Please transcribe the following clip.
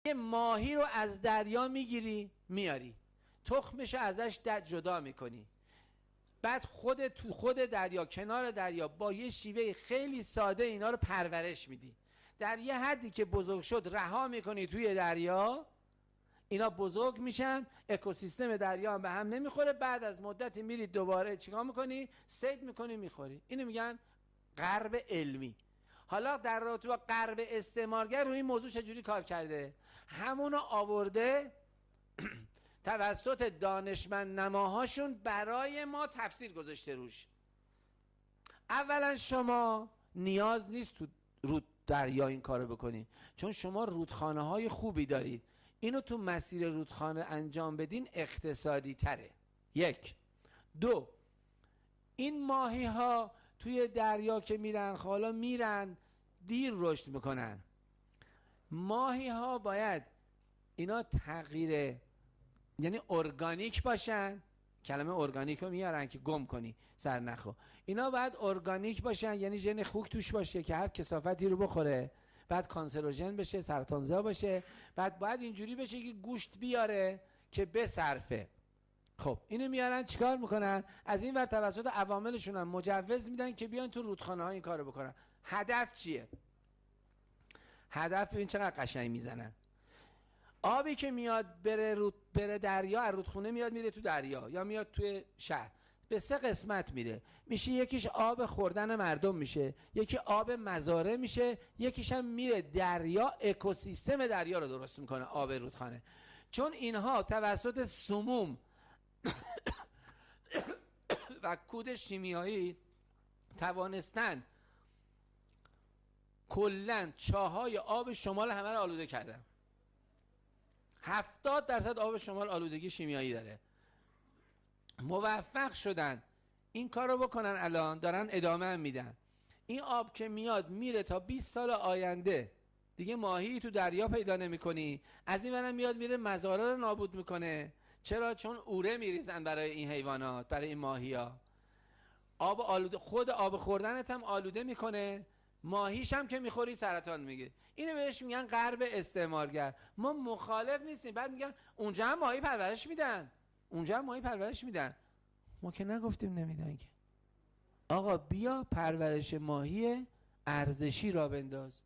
یه ماهی رو از دریا میگیری میاری، تخمش ازش جدا میکنی، بعد تو خود دریا، کنار دریا، با یه شیوه خیلی ساده اینا رو پرورش میدی. در یه حدی که بزرگ شد رها میکنی توی دریا، اینا بزرگ میشن، اکوسیستم دریا هم به هم نمیخوره. بعد از مدتی میری دوباره چیکار میکنی؟ صید میکنی میخوری. اینو میگن غرب علمی. حالا در رابطه با غرب استعمارگر روی این موضوع چجوری کار کرده؟ همونو آورده توسط دانشمند نماهاشون برای ما تفسیر گذاشته روش. اولا شما نیاز نیست تو رود دریا این کارو بکنی، چون شما رودخانه های خوبی دارید. اینو تو مسیر رودخانه انجام بدین اقتصادی تره. یک. دو، این ماهی ها توی دریا که میرن، حالا میرن دیر رشد میکنن. ماهی ها باید اینا تغییر، یعنی ارگانیک باشن. کلمه ارگانیک رو میارن که گم کنی سر نخو. اینا باید ارگانیک باشن، یعنی ژن خوک توش باشه که هر کثافتی رو بخوره، بعد کانسروژن بشه، سرطانزا باشه، بعد باید اینجوری بشه که گوشت بیاره که بصرفه. خب اینو میارن چیکار میکنن؟ از این ور توسط عواملشون هم مجوز میدن که بیان تو رودخانه ها این کارو بکنن. هدف چیه؟ هدف این چقدر قشنگ میزنن. آبی که میاد بره دریا، از رودخونه میاد میره تو دریا یا میاد توی شهر، به سه قسمت میره. میشه یکیش آب خوردن مردم میشه، یکی آب مزارع میشه، یکیش هم میره دریا، اکوسیستم دریا رو درست میکنه آب رودخانه. چون اینها توسط سموم و کود شیمیایی توانستن کلن چاهای آب شمال همه رو آلوده کردن. 70% آب شمال آلودگی شیمیایی داره. موفق شدن این کار رو بکنن، الان دارن ادامه هم میدن. این آب که میاد میره تا 20 سال آینده دیگه ماهی تو دریا پیدا نمی کنی. از این ورم میاد میره مزارع رو نابود میکنه. چرا؟ چون اوره میریزن برای این حیوانات، برای این ماهی ها. آب آلوده، خود آب خوردنت هم آلوده میکنه، ماهیش هم که میخوری سرطان میگیره. اینو بهش میگن غرب استعمارگر. ما مخالف نیستیم. بعد میگن اونجا هم ماهی پرورش میدن، اونجا هم ماهی پرورش میدن. ما که نگفتیم نمیدن که. آقا بیا پرورش ماهی ارزشی را بنداز.